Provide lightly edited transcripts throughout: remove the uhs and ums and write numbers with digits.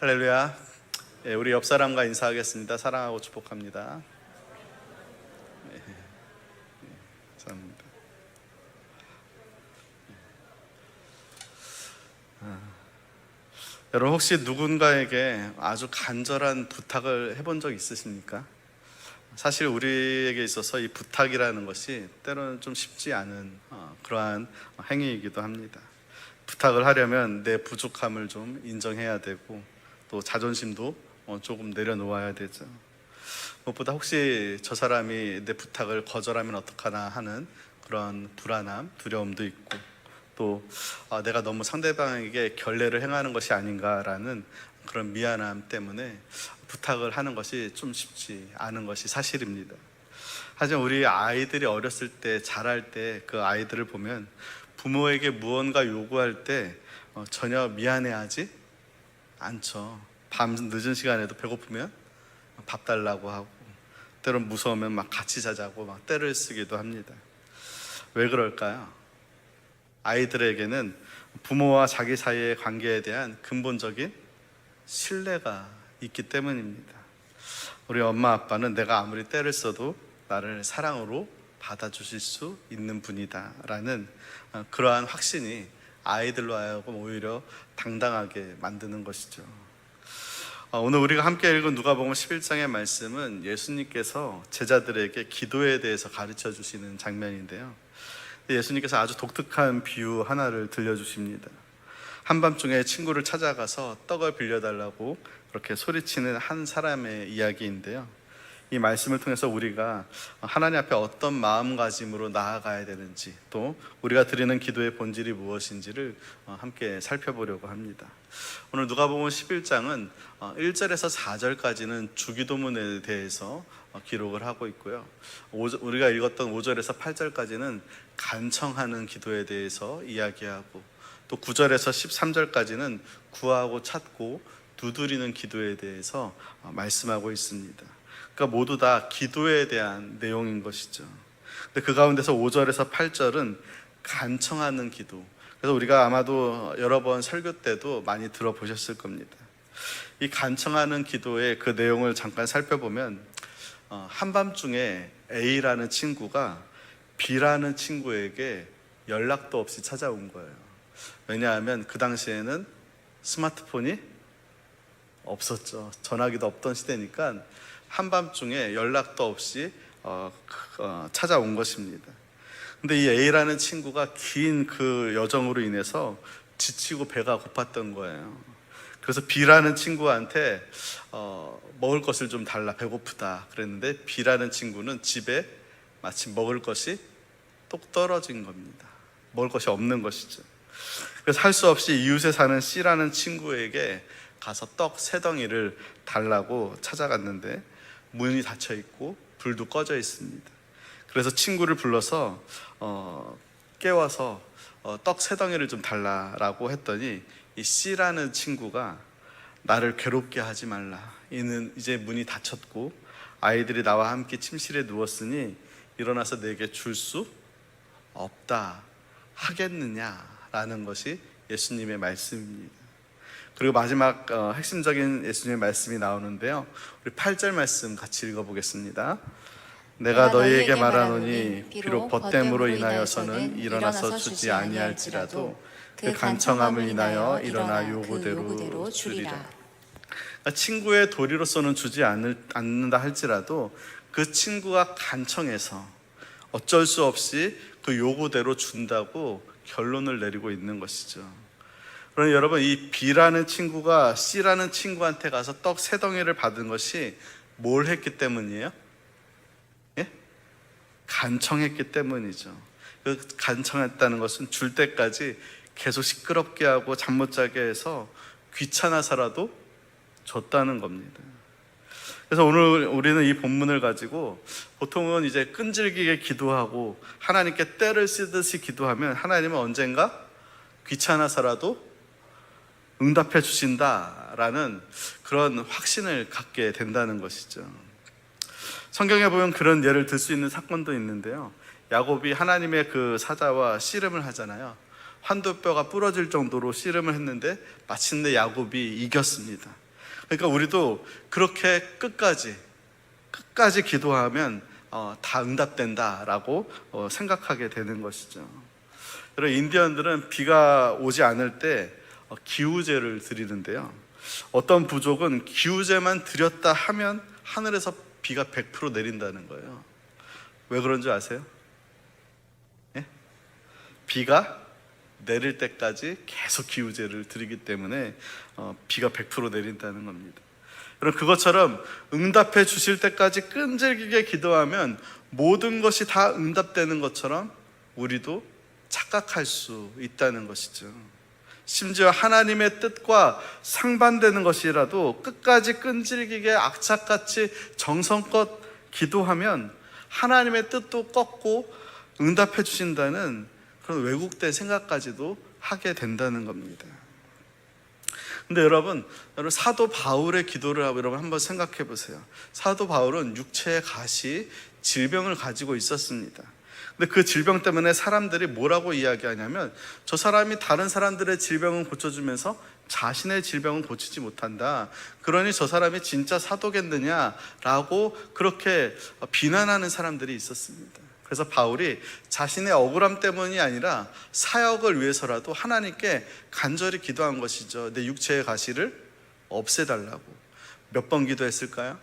할렐루야. 우리 옆 사람과 인사하겠습니다. 사랑하고 축복합니다. 감사합니다. 여러분, 혹시 누군가에게 아주 간절한 부탁을 해본 적 있으십니까? 사실 우리에게 있어서 이 부탁이라는 것이 때로는 좀 쉽지 않은 그러한 행위이기도 합니다. 부탁을 하려면 내 부족함을 좀 인정해야 되고, 또 자존심도 조금 내려놓아야 되죠. 무엇보다 혹시 저 사람이 내 부탁을 거절하면 어떡하나 하는 그런 불안함, 두려움도 있고, 또 내가 너무 상대방에게 결례를 행하는 것이 아닌가라는 그런 미안함 때문에 부탁을 하는 것이 좀 쉽지 않은 것이 사실입니다. 하지만 우리 아이들이 어렸을 때, 자랄 때 그 아이들을 보면 부모에게 무언가 요구할 때 전혀 미안해하지 않죠. 밤 늦은 시간에도 배고프면 밥 달라고 하고, 때론 무서우면 막 같이 자자고 막 떼를 쓰기도 합니다. 왜 그럴까요? 아이들에게는 부모와 자기 사이의 관계에 대한 근본적인 신뢰가 있기 때문입니다. 우리 엄마 아빠는 내가 아무리 떼를 써도 나를 사랑으로 받아주실 수 있는 분이다 라는 그러한 확신이 아이들로 하여금 오히려 당당하게 만드는 것이죠. 오늘 우리가 함께 읽은 누가복음 11장의 말씀은 예수님께서 제자들에게 기도에 대해서 가르쳐 주시는 장면인데요, 예수님께서 아주 독특한 비유 하나를 들려주십니다. 한밤중에 친구를 찾아가서 떡을 빌려달라고 그렇게 소리치는 한 사람의 이야기인데요, 이 말씀을 통해서 우리가 하나님 앞에 어떤 마음가짐으로 나아가야 되는지, 또 우리가 드리는 기도의 본질이 무엇인지를 함께 살펴보려고 합니다. 오늘 누가복음 11장은 1절에서 4절까지는 주기도문에 대해서 기록을 하고 있고요, 우리가 읽었던 5절에서 8절까지는 간청하는 기도에 대해서 이야기하고, 또 9절에서 13절까지는 구하고 찾고 두드리는 기도에 대해서 말씀하고 있습니다. 그러니까 모두 다 기도에 대한 내용인 것이죠. 근데 그 가운데서 5절에서 8절은 간청하는 기도. 그래서 우리가 아마도 여러 번 설교 때도 많이 들어보셨을 겁니다. 이 간청하는 기도의 그 내용을 잠깐 살펴보면 한밤중에 A라는 친구가 B라는 친구에게 연락도 없이 찾아온 거예요. 왜냐하면 그 당시에는 스마트폰이 없었죠. 전화기도 없던 시대니까 한밤중에 연락도 없이 찾아온 것입니다. 근데 이 A라는 친구가 긴 그 여정으로 인해서 지치고 배가 고팠던 거예요. 그래서 B라는 친구한테 먹을 것을 좀 달라, 배고프다 그랬는데, B라는 친구는 집에 마침 먹을 것이 똑 떨어진 겁니다. 먹을 것이 없는 것이죠. 그래서 할 수 없이 이웃에 사는 C라는 친구에게 가서 떡 3덩이를 달라고 찾아갔는데, 문이 닫혀 있고 불도 꺼져 있습니다. 그래서 친구를 불러서 깨워서 떡 3덩이를 좀 달라고 했더니, 이 C라는 친구가 나를 괴롭게 하지 말라, 이는 이제 문이 닫혔고 아이들이 나와 함께 침실에 누웠으니 일어나서 내게 줄 수 없다 하겠느냐라는 것이 예수님의 말씀입니다. 그리고 마지막 핵심적인 예수님의 말씀이 나오는데요, 우리 8절 말씀 같이 읽어보겠습니다. 내가 너희에게 말하노니 비록 벗됨으로 인하여서는 일어나서 주지 아니할지라도 그 간청함을 인하여 일어나 요구대로 주리라. 친구의 도리로서는 주지 않는다 할지라도 그 친구가 간청해서 어쩔 수 없이 그 요구대로 준다고 결론을 내리고 있는 것이죠. 그러니 여러분, 이 B라는 친구가 C라는 친구한테 가서 떡 3덩이를 받은 것이 뭘 했기 때문이에요? 예? 간청했기 때문이죠. 그 간청했다는 것은 줄 때까지 계속 시끄럽게 하고 잠 못 자게 해서 귀찮아서라도 줬다는 겁니다. 그래서 오늘 우리는 이 본문을 가지고 보통은 이제 끈질기게 기도하고 하나님께 떼를 쓰듯이 기도하면 하나님은 언젠가 귀찮아서라도 응답해 주신다라는 그런 확신을 갖게 된다는 것이죠. 성경에 보면 그런 예를 들 수 있는 사건도 있는데요, 야곱이 하나님의 그 사자와 씨름을 하잖아요. 환도뼈가 부러질 정도로 씨름을 했는데 마침내 야곱이 이겼습니다. 그러니까 우리도 그렇게 끝까지 기도하면 다 응답된다라고 생각하게 되는 것이죠. 여러분, 인디언들은 비가 오지 않을 때 기우제를 드리는데요, 어떤 부족은 기우제만 드렸다 하면 하늘에서 비가 100% 내린다는 거예요. 왜 그런 줄 아세요? 예? 비가 내릴 때까지 계속 기우제를 드리기 때문에 비가 100% 내린다는 겁니다. 여러분, 그것처럼 응답해 주실 때까지 끈질기게 기도하면 모든 것이 다 응답되는 것처럼 우리도 착각할 수 있다는 것이죠. 심지어 하나님의 뜻과 상반되는 것이라도 끝까지 끈질기게 악착같이 정성껏 기도하면 하나님의 뜻도 꺾고 응답해 주신다는 그런 왜곡된 생각까지도 하게 된다는 겁니다. 근데 여러분 사도 바울의 기도를 여러분 한번 생각해 보세요. 사도 바울은 육체의 가시, 질병을 가지고 있었습니다. 근데 그 질병 때문에 사람들이 뭐라고 이야기하냐면, 저 사람이 다른 사람들의 질병은 고쳐주면서 자신의 질병은 고치지 못한다, 그러니 저 사람이 진짜 사도겠느냐라고 그렇게 비난하는 사람들이 있었습니다. 그래서 바울이 자신의 억울함 때문이 아니라 사역을 위해서라도 하나님께 간절히 기도한 것이죠. 내 육체의 가시를 없애달라고. 몇 번 기도했을까요?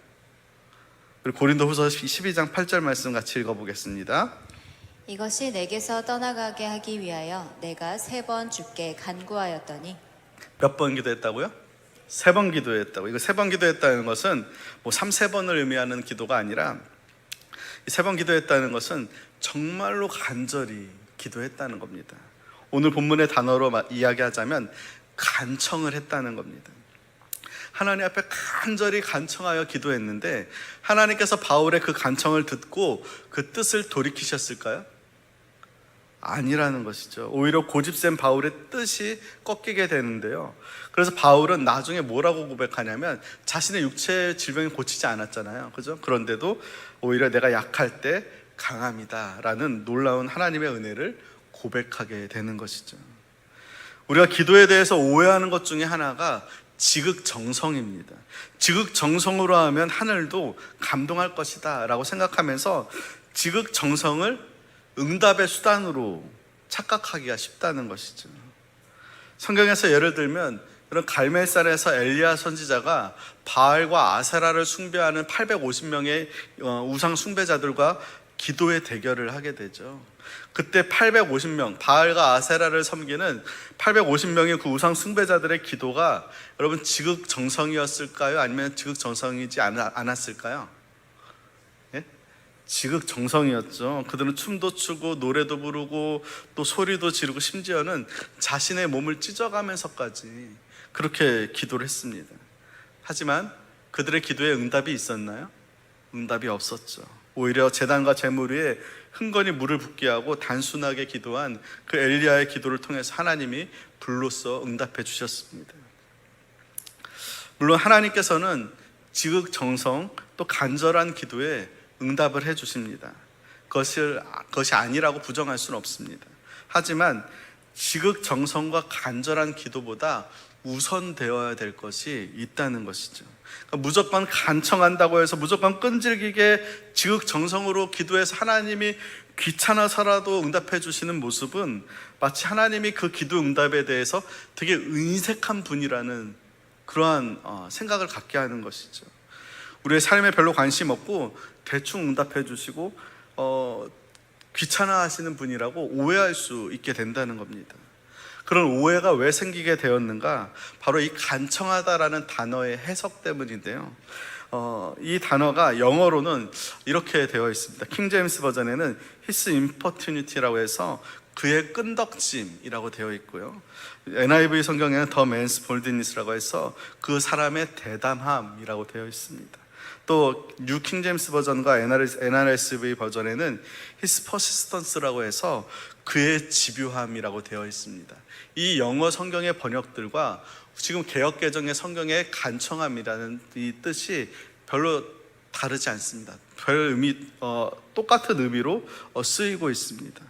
그리고 고린도후서 12장 8절 말씀 같이 읽어보겠습니다. 이것이 내게서 떠나가게 하기 위하여 내가 3번 주께 간구하였더니. 몇 번 기도했다고요? 3번 기도했다고. 이거 3번 기도했다는 것은 뭐 3-4번을 의미하는 기도가 아니라, 이 3번 기도했다는 것은 정말로 간절히 기도했다는 겁니다. 오늘 본문의 단어로 이야기하자면 간청을 했다는 겁니다. 하나님 앞에 간절히 간청하여 기도했는데 하나님께서 바울의 그 간청을 듣고 그 뜻을 돌이키셨을까요? 아니라는 것이죠. 오히려 고집센 바울의 뜻이 꺾이게 되는데요. 그래서 바울은 나중에 뭐라고 고백하냐면, 자신의 육체의 질병이 고치지 않았잖아요, 그죠? 그런데도 오히려 내가 약할 때 강함이다 라는 놀라운 하나님의 은혜를 고백하게 되는 것이죠. 우리가 기도에 대해서 오해하는 것 중에 하나가 지극정성입니다. 지극정성으로 하면 하늘도 감동할 것이다 라고 생각하면서 지극정성을 응답의 수단으로 착각하기가 쉽다는 것이죠. 성경에서 예를 들면, 이런 갈멜산에서 엘리야 선지자가 바알과 아세라를 숭배하는 850명의 우상 숭배자들과 기도의 대결을 하게 되죠. 그때 850명, 바알과 아세라를 섬기는 850명의 그 우상 숭배자들의 기도가 여러분 지극정성이었을까요? 아니면 지극정성이지 않았을까요? 예? 지극정성이었죠. 그들은 춤도 추고 노래도 부르고 또 소리도 지르고 심지어는 자신의 몸을 찢어가면서까지 그렇게 기도를 했습니다. 하지만 그들의 기도에 응답이 있었나요? 응답이 없었죠. 오히려 제단과 제물 위에 흥건히 물을 붓게 하고 단순하게 기도한 그 엘리야의 기도를 통해서 하나님이 불로써 응답해 주셨습니다. 물론 하나님께서는 지극정성 또 간절한 기도에 응답을 해 주십니다. 그것이 아니라고 부정할 수는 없습니다. 하지만 지극정성과 간절한 기도보다 우선되어야 될 것이 있다는 것이죠. 그러니까 무조건 간청한다고 해서 무조건 끈질기게 지극정성으로 기도해서 하나님이 귀찮아서라도 응답해 주시는 모습은 마치 하나님이 그 기도 응답에 대해서 되게 인색한 분이라는 그러한 생각을 갖게 하는 것이죠. 우리의 삶에 별로 관심 없고 대충 응답해 주시고 귀찮아하시는 분이라고 오해할 수 있게 된다는 겁니다. 그런 오해가 왜 생기게 되었는가? 바로 이 간청하다라는 단어의 해석 때문인데요. 이 단어가 영어로는 이렇게 되어 있습니다. 킹 제임스 버전에는 his importunity라고 해서 그의 끈덕짐이라고 되어 있고요. NIV 성경에는 the man's boldness라고 해서 그 사람의 대담함이라고 되어 있습니다. 또 뉴 킹 제임스 버전과 NRSV 버전에는 his persistence라고 해서 그의 집요함이라고 되어 있습니다. 이 영어 성경의 번역들과 지금 개역개정의 성경의 간청함이라는 이 뜻이 별로 다르지 않습니다. 똑같은 의미로 쓰이고 있습니다.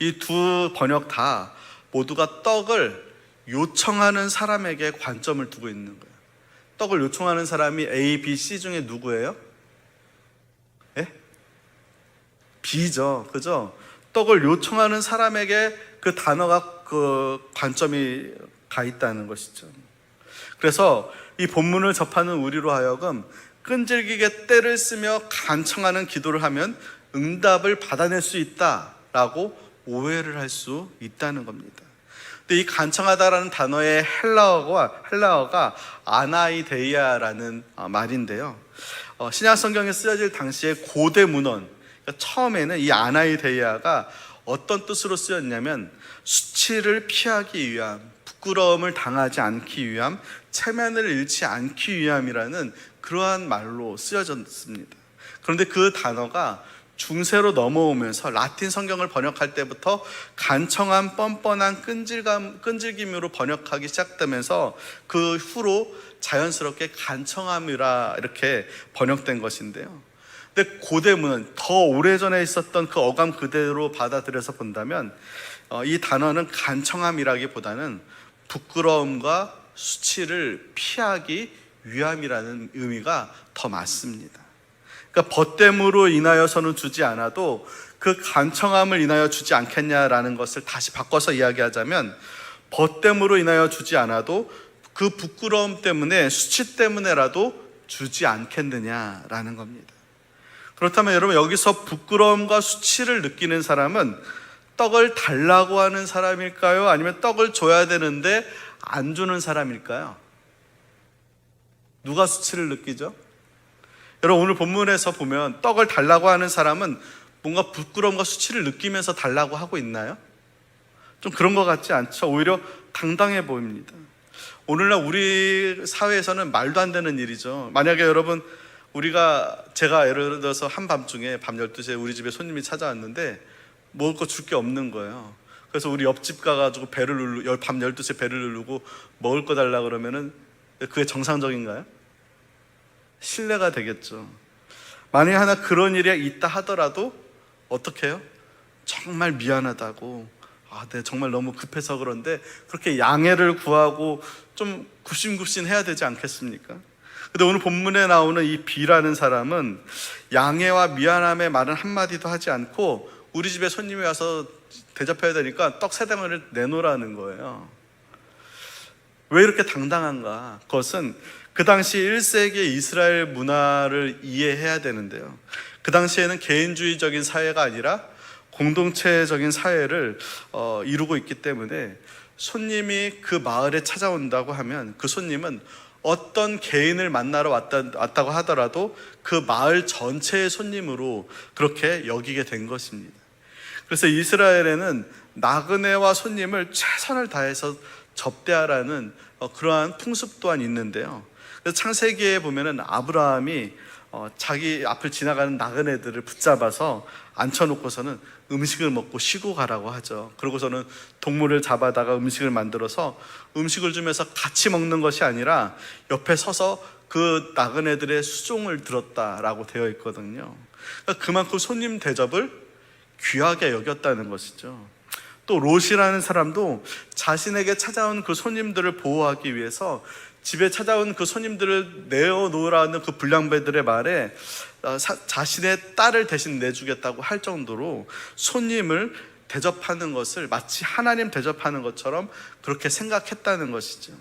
이 두 번역 다 모두가 떡을 요청하는 사람에게 관점을 두고 있는 거예요. 떡을 요청하는 사람이 A, B, C 중에 누구예요? 예? B죠. 그죠? 떡을 요청하는 사람에게 그 단어가 그 관점이 가 있다는 것이죠. 그래서 이 본문을 접하는 우리로 하여금 끈질기게 때를 쓰며 간청하는 기도를 하면 응답을 받아낼 수 있다라고 오해를 할 수 있다는 겁니다. 근데 이 간청하다라는 단어의 헬라어가 아나이데이아라는 말인데요. 신약 성경에 쓰여질 당시에 고대 문헌, 그러니까 처음에는 이 아나이데이아가 어떤 뜻으로 쓰였냐면 수치를 피하기 위함, 부끄러움을 당하지 않기 위함, 체면을 잃지 않기 위함이라는 그러한 말로 쓰여졌습니다. 그런데 그 단어가 중세로 넘어오면서 라틴 성경을 번역할 때부터 간청한 뻔뻔한 끈질김으로 번역하기 시작되면서 그 후로 자연스럽게 간청함이라 이렇게 번역된 것인데요. 근데 고대 문헌, 더 오래전에 있었던 그 어감 그대로 받아들여서 본다면 이 단어는 간청함이라기보다는 부끄러움과 수치를 피하기 위함이라는 의미가 더 맞습니다. 그러니까 벗됨으로 인하여서는 주지 않아도 그 간청함을 인하여 주지 않겠냐라는 것을 다시 바꿔서 이야기하자면 벗됨으로 인하여 주지 않아도 그 부끄러움 때문에, 수치 때문에라도 주지 않겠느냐라는 겁니다. 그렇다면 여러분, 여기서 부끄러움과 수치를 느끼는 사람은 떡을 달라고 하는 사람일까요? 아니면 떡을 줘야 되는데 안 주는 사람일까요? 누가 수치를 느끼죠? 여러분, 오늘 본문에서 보면 떡을 달라고 하는 사람은 뭔가 부끄러움과 수치를 느끼면서 달라고 하고 있나요? 좀 그런 것 같지 않죠? 오히려 당당해 보입니다. 오늘날 우리 사회에서는 말도 안 되는 일이죠. 만약에 여러분, 제가 예를 들어서 한밤중에 밤 12시에 우리 집에 손님이 찾아왔는데 먹을 거 줄 게 없는 거예요. 그래서 우리 옆집 가가지고 밤 12시에 배를 누르고 먹을 거 달라 그러면은 그게 정상적인가요? 신뢰가 되겠죠. 만약에 하나 그런 일이 있다 하더라도 어떻게 해요? 정말 미안하다고, 내가 정말 너무 급해서 그런데 그렇게 양해를 구하고 좀 굽신굽신 해야 되지 않겠습니까? 근데 오늘 본문에 나오는 이 B라는 사람은 양해와 미안함의 말은 한마디도 하지 않고 우리 집에 손님이 와서 대접해야 되니까 떡 3덩어리를 내놓으라는 거예요. 왜 이렇게 당당한가? 그것은 그 당시 1세기 이스라엘 문화를 이해해야 되는데요. 그 당시에는 개인주의적인 사회가 아니라 공동체적인 사회를 이루고 있기 때문에 손님이 그 마을에 찾아온다고 하면 그 손님은 어떤 개인을 만나러 왔다고 하더라도 그 마을 전체의 손님으로 그렇게 여기게 된 것입니다. 그래서 이스라엘에는 나그네와 손님을 최선을 다해서 접대하라는 그러한 풍습 또한 있는데요. 그래서 창세기에 보면은 아브라함이 자기 앞을 지나가는 나그네들을 붙잡아서 앉혀놓고서는 음식을 먹고 쉬고 가라고 하죠. 그러고서는 동물을 잡아다가 음식을 만들어서 음식을 주면서 같이 먹는 것이 아니라 옆에 서서 그 나그네들의 수종을 들었다라고 되어 있거든요. 그러니까 그만큼 손님 대접을 귀하게 여겼다는 것이죠. 또 롯이라는 사람도 자신에게 찾아온 그 손님들을 보호하기 위해서 집에 찾아온 그 손님들을 내어놓으라는 그 불량배들의 말에 자신의 딸을 대신 내주겠다고 할 정도로 손님을 대접하는 것을 마치 하나님 대접하는 것처럼 그렇게 생각했다는 것이죠.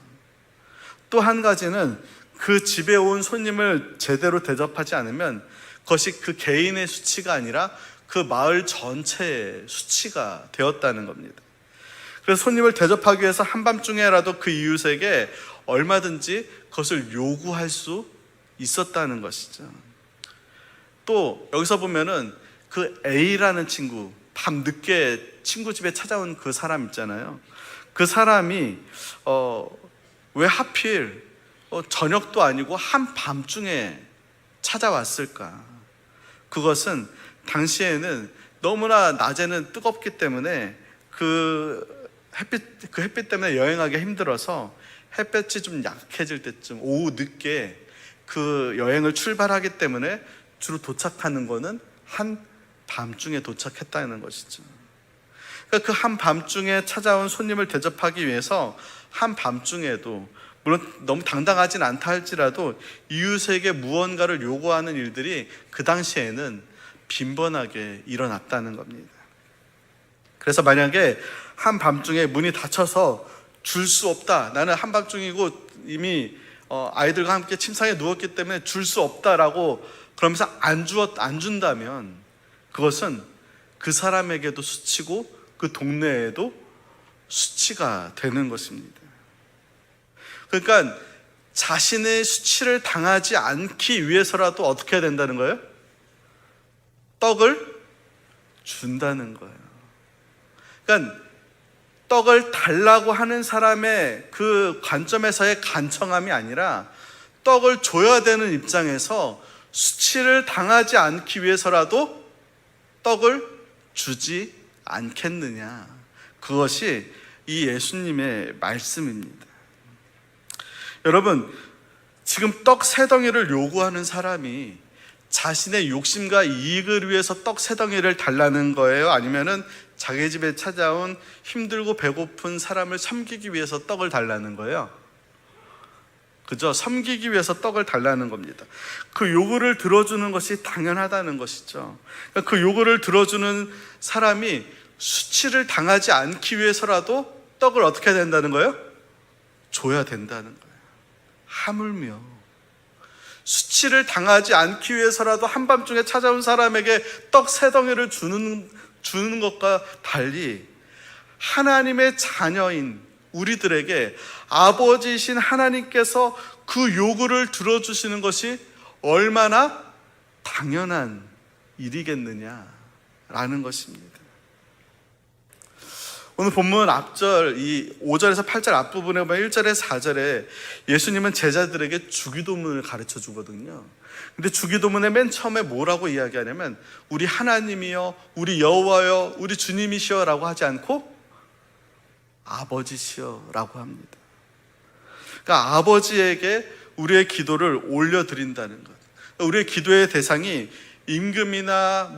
또 한 가지는 그 집에 온 손님을 제대로 대접하지 않으면 그것이 그 개인의 수치가 아니라 그 마을 전체의 수치가 되었다는 겁니다. 그래서 손님을 대접하기 위해서 한밤중에라도 그 이웃에게 얼마든지 그것을 요구할 수 있었다는 것이죠. 또 여기서 보면은 그 A라는 친구, 밤 늦게 친구 집에 찾아온 그 사람 있잖아요. 그 사람이 왜 하필 저녁도 아니고 한밤중에 찾아왔을까? 그것은 당시에는 너무나 낮에는 뜨겁기 때문에 그 햇빛 때문에 여행하기 힘들어서 햇볕이 좀 약해질 때쯤 오후 늦게 그 여행을 출발하기 때문에 주로 도착하는 거는 한밤중에 도착했다는 것이죠. 그러니까 그 한밤중에 찾아온 손님을 대접하기 위해서 한밤중에도 물론 너무 당당하진 않다 할지라도 이웃에게 무언가를 요구하는 일들이 그 당시에는 빈번하게 일어났다는 겁니다. 그래서 만약에 한밤중에 문이 닫혀서 줄 수 없다, 나는 한밤중이고 이미 아이들과 함께 침상에 누웠기 때문에 줄 수 없다라고 그러면서 안 준다면 그것은 그 사람에게도 수치고 그 동네에도 수치가 되는 것입니다. 그러니까 자신의 수치를 당하지 않기 위해서라도 어떻게 해야 된다는 거예요? 떡을 준다는 거예요. 그러니까 떡을 달라고 하는 사람의 그 관점에서의 간청함이 아니라 떡을 줘야 되는 입장에서 수치를 당하지 않기 위해서라도 떡을 주지 않겠느냐. 그것이 이 예수님의 말씀입니다. 여러분, 지금 떡 세 덩이를 요구하는 사람이 자신의 욕심과 이익을 위해서 떡 세 덩이를 달라는 거예요? 아니면은 자기 집에 찾아온 힘들고 배고픈 사람을 섬기기 위해서 떡을 달라는 거예요? 그죠? 섬기기 위해서 떡을 달라는 겁니다. 그 요구를 들어주는 것이 당연하다는 것이죠. 그 요구를 들어주는 사람이 수치를 당하지 않기 위해서라도 떡을 어떻게 해야 된다는 거예요? 줘야 된다는 거예요. 하물며 수치를 당하지 않기 위해서라도 한밤중에 찾아온 사람에게 떡 세 덩이를 주는 것과 달리 하나님의 자녀인 우리들에게 아버지이신 하나님께서 그 요구를 들어주시는 것이 얼마나 당연한 일이겠느냐라는 것입니다. 오늘 본문 앞절 이 5절에서 8절 앞부분에 보면 1절에 4절에 예수님은 제자들에게 주기도문을 가르쳐 주거든요. 근데 주기도문의 맨 처음에 뭐라고 이야기하냐면 우리 하나님이여, 우리 여호와여, 우리 주님이시여 라고 하지 않고 아버지시여 라고 합니다. 그러니까 아버지에게 우리의 기도를 올려드린다는 것. 우리의 기도의 대상이 임금이나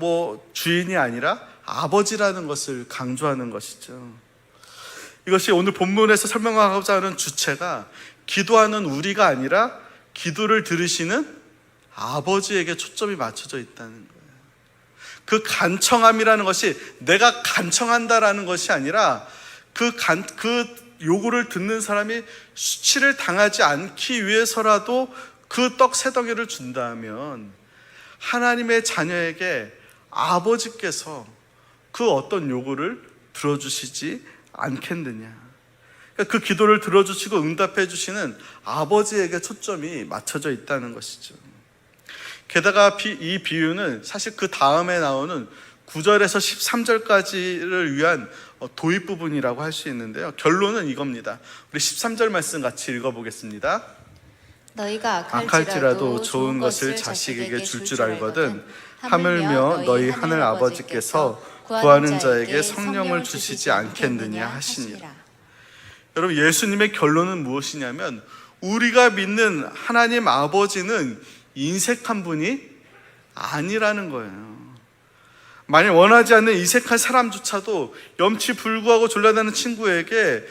주인이 아니라 아버지라는 것을 강조하는 것이죠. 이것이 오늘 본문에서 설명하고자 하는 주체가 기도하는 우리가 아니라 기도를 들으시는 아버지에게 초점이 맞춰져 있다는 거예요. 그 간청함이라는 것이 내가 간청한다라는 것이 아니라 그 요구를 듣는 사람이 수치를 당하지 않기 위해서라도 그 떡 세 덩이를 준다면 하나님의 자녀에게 아버지께서 그 어떤 요구를 들어주시지 않겠느냐. 그러니까 그 기도를 들어주시고 응답해 주시는 아버지에게 초점이 맞춰져 있다는 것이죠. 게다가 이 비유는 사실 그 다음에 나오는 9절에서 13절까지를 위한 도입 부분이라고 할 수 있는데요. 결론은 이겁니다. 우리 13절 말씀 같이 읽어보겠습니다. 너희가 악할지라도 좋은 것을 자식에게 줄 줄 알거든 하물며 너희 하늘 아버지께서 구하는 자에게 성령을 주시지 않겠느냐 하시니라. 여러분, 예수님의 결론은 무엇이냐면 우리가 믿는 하나님 아버지는 인색한 분이 아니라는 거예요. 만약 원하지 않는 인색한 사람조차도 염치 불구하고 졸라대는 친구에게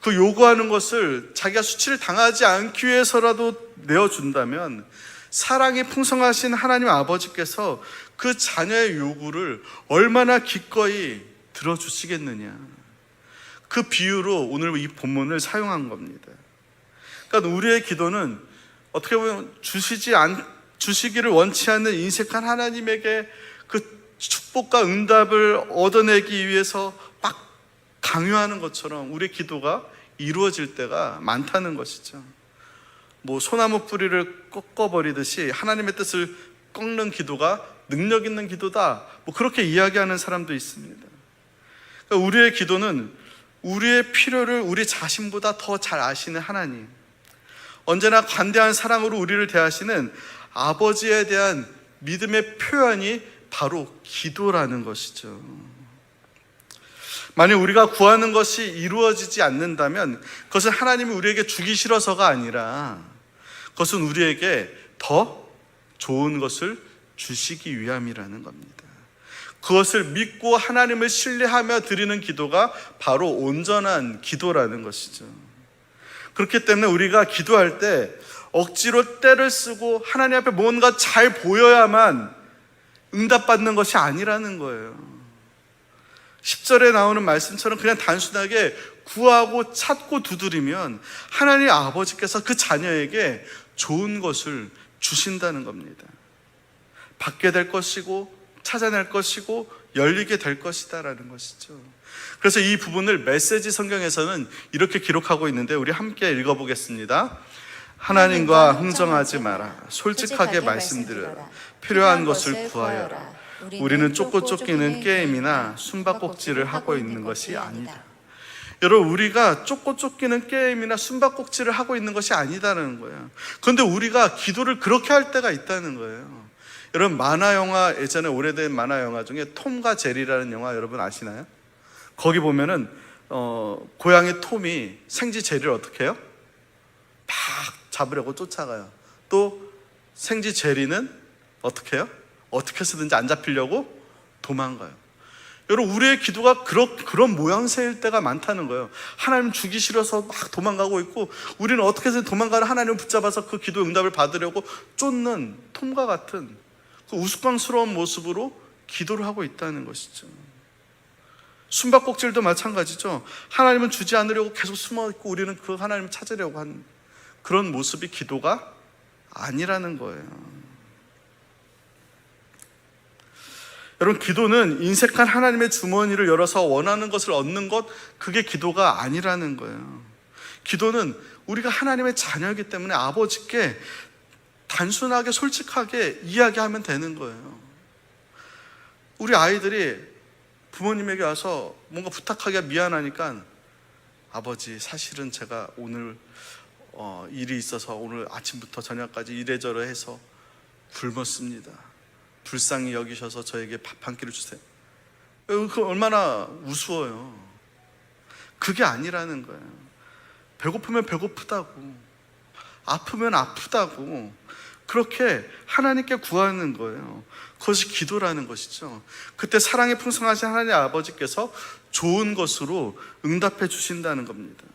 그 요구하는 것을 자기가 수치를 당하지 않기 위해서라도 내어준다면 사랑이 풍성하신 하나님 아버지께서 그 자녀의 요구를 얼마나 기꺼이 들어주시겠느냐. 그 비유로 오늘 이 본문을 사용한 겁니다. 그러니까 우리의 기도는 어떻게 보면 주시기를 원치 않는 인색한 하나님에게 그 축복과 응답을 얻어내기 위해서 막 강요하는 것처럼 우리의 기도가 이루어질 때가 많다는 것이죠. 소나무 뿌리를 꺾어버리듯이 하나님의 뜻을 꺾는 기도가 능력 있는 기도다, 그렇게 이야기하는 사람도 있습니다. 그러니까 우리의 기도는 우리의 필요를 우리 자신보다 더 잘 아시는 하나님, 언제나 관대한 사랑으로 우리를 대하시는 아버지에 대한 믿음의 표현이 바로 기도라는 것이죠. 만약 우리가 구하는 것이 이루어지지 않는다면 그것은 하나님이 우리에게 주기 싫어서가 아니라 그것은 우리에게 더 좋은 것을 주시기 위함이라는 겁니다. 그것을 믿고 하나님을 신뢰하며 드리는 기도가 바로 온전한 기도라는 것이죠. 그렇기 때문에 우리가 기도할 때 억지로 때를 쓰고 하나님 앞에 뭔가 잘 보여야만 응답받는 것이 아니라는 거예요. 10절에 나오는 말씀처럼 그냥 단순하게 구하고 찾고 두드리면 하나님 아버지께서 그 자녀에게 좋은 것을 주신다는 겁니다. 받게 될 것이고 찾아낼 것이고 열리게 될 것이다라는 것이죠. 그래서 이 부분을 메시지 성경에서는 이렇게 기록하고 있는데 우리 함께 읽어보겠습니다. 하나님과 흥정하지 마라. 솔직하게 말씀드려라. 필요한 것을 구하여라. 우리는 쫓고 쫓기는 게임이나 숨바꼭질을 하고 있는 것이 아니다. 여러분, 우리가 쫓고 쫓기는 게임이나 숨바꼭질을 하고 있는 것이 아니다는 거예요. 그런데 우리가 기도를 그렇게 할 때가 있다는 거예요. 여러분, 만화 영화, 예전에 오래된 만화 영화 중에 톰과 제리라는 영화 여러분 아시나요? 거기 보면은 고양이 톰이 생쥐 제리를 어떻게 해요? 막 잡으려고 쫓아가요. 또 생쥐 제리는 어떻게 해요? 어떻게 해서든지 안 잡히려고 도망가요. 여러분, 우리의 기도가 그런 모양새일 때가 많다는 거예요. 하나님 주기 싫어서 막 도망가고 있고, 우리는 어떻게 해서 도망가는 하나님을 붙잡아서 그 기도 응답을 받으려고 쫓는 톰과 같은 그 우스꽝스러운 모습으로 기도를 하고 있다는 것이죠. 숨바꼭질도 마찬가지죠. 하나님은 주지 않으려고 계속 숨어있고 우리는 그 하나님을 찾으려고 하는 그런 모습이 기도가 아니라는 거예요. 여러분, 기도는 인색한 하나님의 주머니를 열어서 원하는 것을 얻는 것, 그게 기도가 아니라는 거예요. 기도는 우리가 하나님의 자녀이기 때문에 아버지께 단순하게 솔직하게 이야기하면 되는 거예요. 우리 아이들이 부모님에게 와서 뭔가 부탁하기가 미안하니까 아버지, 사실은 제가 오늘 일이 있어서 오늘 아침부터 저녁까지 이래저래 해서 굶었습니다. 불쌍히 여기셔서 저에게 밥 한 끼를 주세요. 그 얼마나 우스워요. 그게 아니라는 거예요. 배고프면 배고프다고, 아프면 아프다고 그렇게 하나님께 구하는 거예요. 그것이 기도라는 것이죠. 그때 사랑이 풍성하신 하나님 아버지께서 좋은 것으로 응답해 주신다는 겁니다.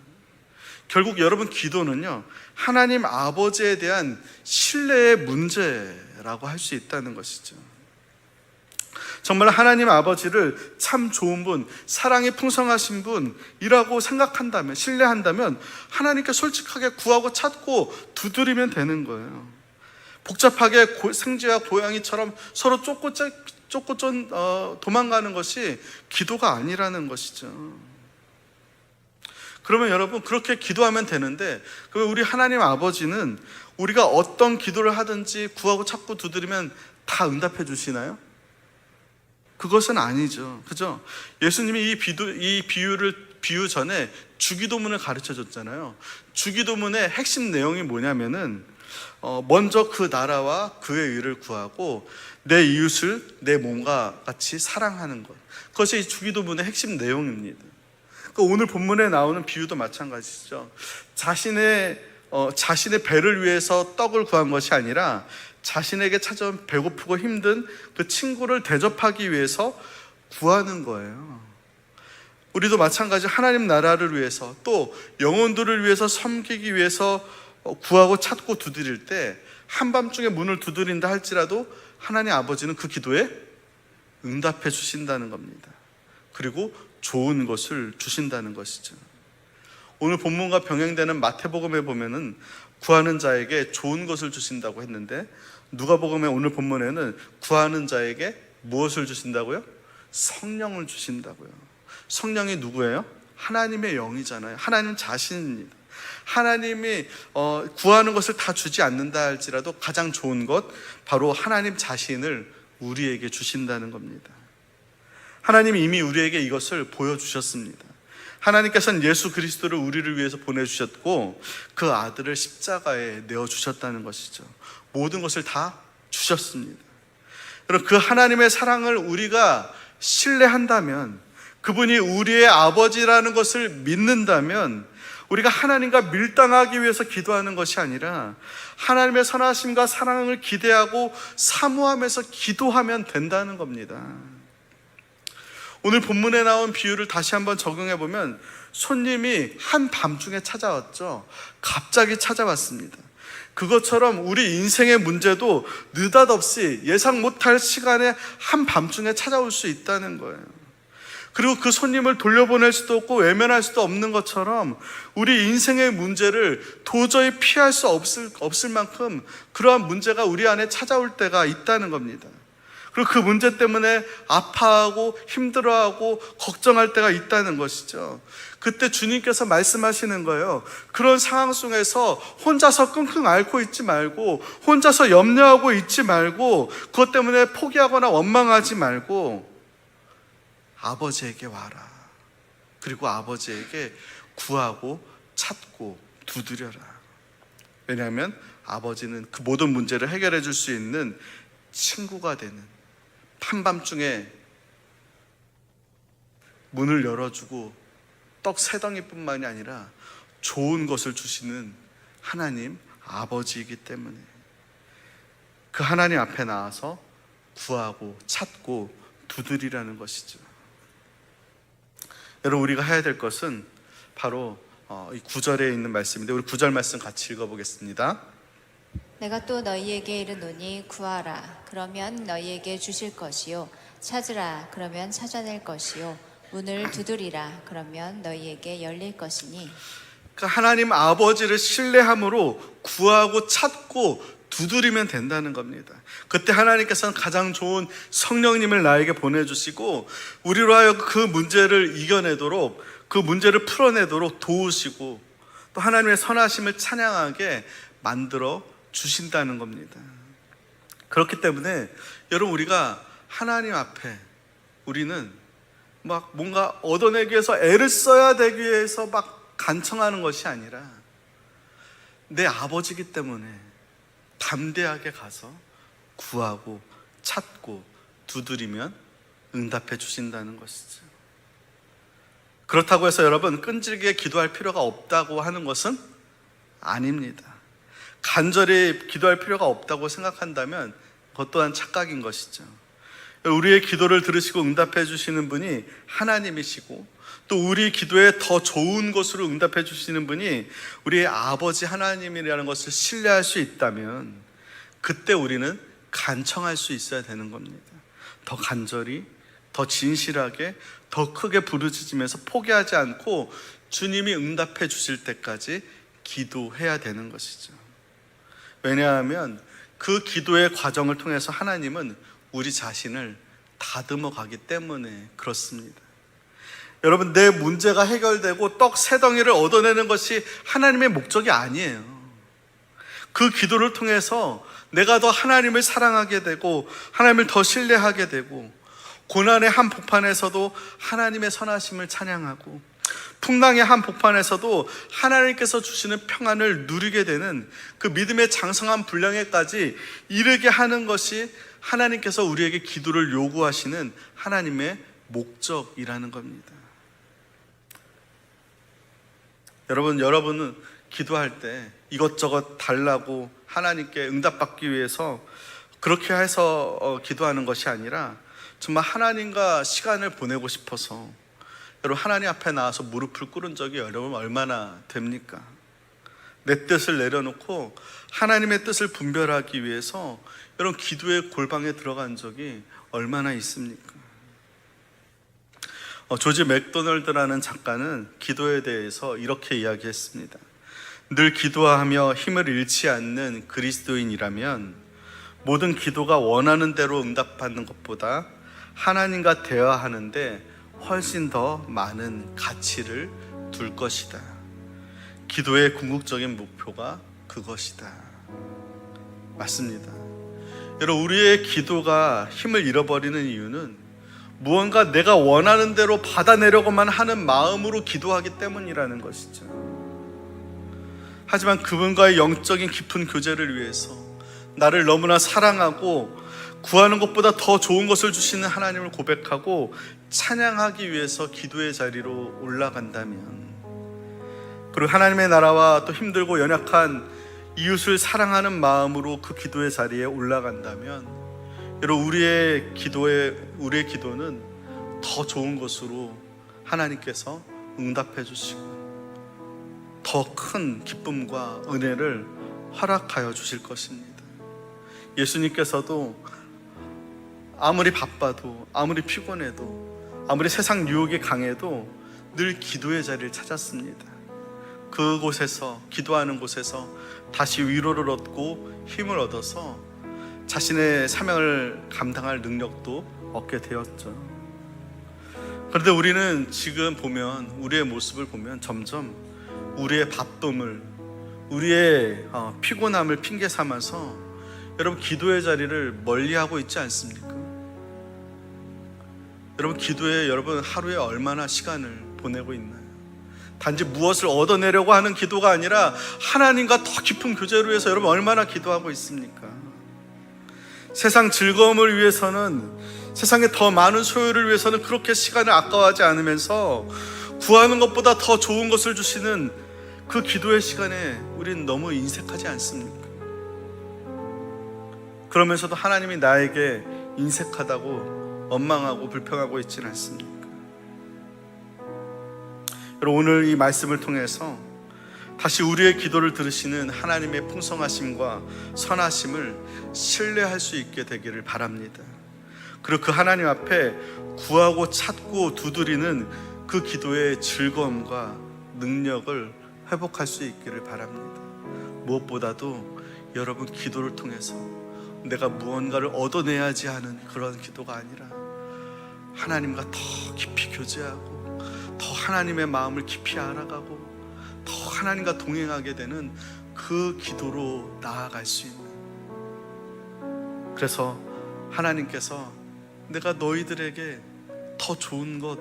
결국 여러분, 기도는요, 하나님 아버지에 대한 신뢰의 문제라고 할 수 있다는 것이죠. 정말 하나님 아버지를 참 좋은 분, 사랑이 풍성하신 분이라고 생각한다면, 신뢰한다면 하나님께 솔직하게 구하고 찾고 두드리면 되는 거예요. 복잡하게 생쥐와 고양이처럼 서로 쫓고 도망가는 것이 기도가 아니라는 것이죠. 그러면 여러분, 그렇게 기도하면 되는데, 우리 하나님 아버지는 우리가 어떤 기도를 하든지 구하고 찾고 두드리면 다 응답해 주시나요? 그것은 아니죠. 그죠? 예수님이 이 비유 전에 주기도문을 가르쳐 줬잖아요. 주기도문의 핵심 내용이 뭐냐면은 먼저 그 나라와 그의 의를 구하고 내 이웃을 내 몸과 같이 사랑하는 것, 그것이 이 주기도문의 핵심 내용입니다. 오늘 본문에 나오는 비유도 마찬가지죠. 자신의 배를 위해서 떡을 구한 것이 아니라 자신에게 찾아온 배고프고 힘든 그 친구를 대접하기 위해서 구하는 거예요. 우리도 마찬가지, 하나님 나라를 위해서 또 영혼들을 위해서 섬기기 위해서 구하고 찾고 두드릴 때, 한밤중에 문을 두드린다 할지라도 하나님 아버지는 그 기도에 응답해 주신다는 겁니다. 그리고 좋은 것을 주신다는 것이죠. 오늘 본문과 병행되는 마태복음에 보면은 구하는 자에게 좋은 것을 주신다고 했는데, 누가복음의 오늘 본문에는 구하는 자에게 무엇을 주신다고요? 성령을 주신다고요. 성령이 누구예요? 하나님의 영이잖아요. 하나님 자신입니다. 하나님이 구하는 것을 다 주지 않는다 할지라도 가장 좋은 것, 바로 하나님 자신을 우리에게 주신다는 겁니다. 하나님이 이미 우리에게 이것을 보여주셨습니다. 하나님께서는 예수 그리스도를 우리를 위해서 보내주셨고 그 아들을 십자가에 내어주셨다는 것이죠. 모든 것을 다 주셨습니다. 여러분, 그 하나님의 사랑을 우리가 신뢰한다면, 그분이 우리의 아버지라는 것을 믿는다면, 우리가 하나님과 밀당하기 위해서 기도하는 것이 아니라 하나님의 선하심과 사랑을 기대하고 사모하면서 기도하면 된다는 겁니다. 오늘 본문에 나온 비유를 다시 한번 적용해 보면 손님이 한밤중에 찾아왔죠. 갑자기 찾아왔습니다. 그것처럼 우리 인생의 문제도 느닷없이 예상 못할 시간에 한밤중에 찾아올 수 있다는 거예요. 그리고 그 손님을 돌려보낼 수도 없고 외면할 수도 없는 것처럼 우리 인생의 문제를 도저히 피할 수 없을 만큼 그러한 문제가 우리 안에 찾아올 때가 있다는 겁니다. 그리고 그 문제 때문에 아파하고 힘들어하고 걱정할 때가 있다는 것이죠. 그때 주님께서 말씀하시는 거예요. 그런 상황 속에서 혼자서 끙끙 앓고 있지 말고, 혼자서 염려하고 있지 말고, 그것 때문에 포기하거나 원망하지 말고 아버지에게 와라. 그리고 아버지에게 구하고 찾고 두드려라. 왜냐하면 아버지는 그 모든 문제를 해결해 줄 수 있는 친구가 되는, 한밤중에 문을 열어주고 떡 세 덩이뿐만이 아니라 좋은 것을 주시는 하나님 아버지이기 때문에 그 하나님 앞에 나와서 구하고 찾고 두드리라는 것이죠. 여러분, 우리가 해야 될 것은 바로 이 9절에 있는 말씀인데, 우리 9절 말씀 같이 읽어보겠습니다. 내가 또 너희에게 이르노니 구하라 그러면 너희에게 주실 것이요 찾으라 그러면 찾아낼 것이요 문을 두드리라 그러면 너희에게 열릴 것이니. 그러니까 하나님 아버지를 신뢰함으로 구하고 찾고 두드리면 된다는 겁니다. 그때 하나님께서는 가장 좋은 성령님을 나에게 보내주시고 우리로 하여금 그 문제를 이겨내도록, 그 문제를 풀어내도록 도우시고 또 하나님의 선하심을 찬양하게 만들어 주신다는 겁니다. 그렇기 때문에 여러분, 우리가 하나님 앞에 우리는 막 뭔가 얻어내기 위해서 애를 써야 되기 위해서 막 간청하는 것이 아니라 내 아버지이기 때문에 담대하게 가서 구하고 찾고 두드리면 응답해 주신다는 것이죠. 그렇다고 해서 여러분, 끈질기게 기도할 필요가 없다고 하는 것은 아닙니다. 간절히 기도할 필요가 없다고 생각한다면 그것 또한 착각인 것이죠. 우리의 기도를 들으시고 응답해 주시는 분이 하나님이시고 또 우리 기도에 더 좋은 것으로 응답해 주시는 분이 우리의 아버지 하나님이라는 것을 신뢰할 수 있다면 그때 우리는 간청할 수 있어야 되는 겁니다. 더 간절히, 더 진실하게, 더 크게 부르짖으면서 포기하지 않고 주님이 응답해 주실 때까지 기도해야 되는 것이죠. 왜냐하면 그 기도의 과정을 통해서 하나님은 우리 자신을 다듬어 가기 때문에 그렇습니다. 여러분, 내 문제가 해결되고 떡 세 덩이를 얻어내는 것이 하나님의 목적이 아니에요. 그 기도를 통해서 내가 더 하나님을 사랑하게 되고 하나님을 더 신뢰하게 되고 고난의 한복판에서도 하나님의 선하심을 찬양하고 풍랑의 한복판에서도 하나님께서 주시는 평안을 누리게 되는 그 믿음의 장성한 분량에까지 이르게 하는 것이 하나님께서 우리에게 기도를 요구하시는 하나님의 목적이라는 겁니다. 여러분은 기도할 때 이것저것 달라고 하나님께 응답받기 위해서 그렇게 해서 기도하는 것이 아니라 정말 하나님과 시간을 보내고 싶어서 여러분, 하나님 앞에 나와서 무릎을 꿇은 적이 여러분 얼마나 됩니까? 내 뜻을 내려놓고 하나님의 뜻을 분별하기 위해서 여러분 기도의 골방에 들어간 적이 얼마나 있습니까? 조지 맥도널드라는 작가는 기도에 대해서 이렇게 이야기했습니다. 늘 기도하며 힘을 잃지 않는 그리스도인이라면 모든 기도가 원하는 대로 응답받는 것보다 하나님과 대화하는데 훨씬 더 많은 가치를 둘 것이다. 기도의 궁극적인 목표가 그것이다. 맞습니다. 여러분, 우리의 기도가 힘을 잃어버리는 이유는 무언가 내가 원하는 대로 받아내려고만 하는 마음으로 기도하기 때문이라는 것이죠. 하지만 그분과의 영적인 깊은 교제를 위해서 나를 너무나 사랑하고 구하는 것보다 더 좋은 것을 주시는 하나님을 고백하고 찬양하기 위해서 기도의 자리로 올라간다면, 그리고 하나님의 나라와 또 힘들고 연약한 이웃을 사랑하는 마음으로 그 기도의 자리에 올라간다면, 여러분, 우리의 기도는 더 좋은 것으로 하나님께서 응답해 주시고 더 큰 기쁨과 은혜를 허락하여 주실 것입니다. 예수님께서도 아무리 바빠도, 아무리 피곤해도, 아무리 세상 유혹이 강해도 늘 기도의 자리를 찾았습니다. 그곳에서, 기도하는 곳에서 다시 위로를 얻고 힘을 얻어서 자신의 사명을 감당할 능력도 얻게 되었죠. 그런데 우리는 지금 보면, 우리의 모습을 보면 점점 우리의 바쁨을, 우리의 피곤함을 핑계 삼아서 여러분 기도의 자리를 멀리하고 있지 않습니까? 여러분 기도에 여러분 하루에 얼마나 시간을 보내고 있나요? 단지 무엇을 얻어내려고 하는 기도가 아니라 하나님과 더 깊은 교제를 위해서 여러분 얼마나 기도하고 있습니까? 세상 즐거움을 위해서는, 세상에 더 많은 소유를 위해서는 그렇게 시간을 아까워하지 않으면서 구하는 것보다 더 좋은 것을 주시는 그 기도의 시간에 우리는 너무 인색하지 않습니까? 그러면서도 하나님이 나에게 인색하다고 원망하고 불평하고 있지는 않습니까? 여러분, 오늘 이 말씀을 통해서 다시 우리의 기도를 들으시는 하나님의 풍성하심과 선하심을 신뢰할 수 있게 되기를 바랍니다. 그리고 그 하나님 앞에 구하고 찾고 두드리는 그 기도의 즐거움과 능력을 회복할 수 있기를 바랍니다. 무엇보다도 여러분 기도를 통해서 내가 무언가를 얻어내야지 하는 그런 기도가 아니라 하나님과 더 깊이 교제하고 더 하나님의 마음을 깊이 알아가고 더 하나님과 동행하게 되는 그 기도로 나아갈 수 있는, 그래서 하나님께서 내가 너희들에게 더 좋은 것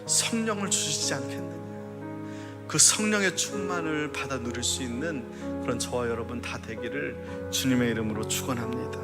성령을 주시지 않겠느냐, 그 성령의 충만을 받아 누릴 수 있는 그런 저와 여러분 다 되기를 주님의 이름으로 축원합니다.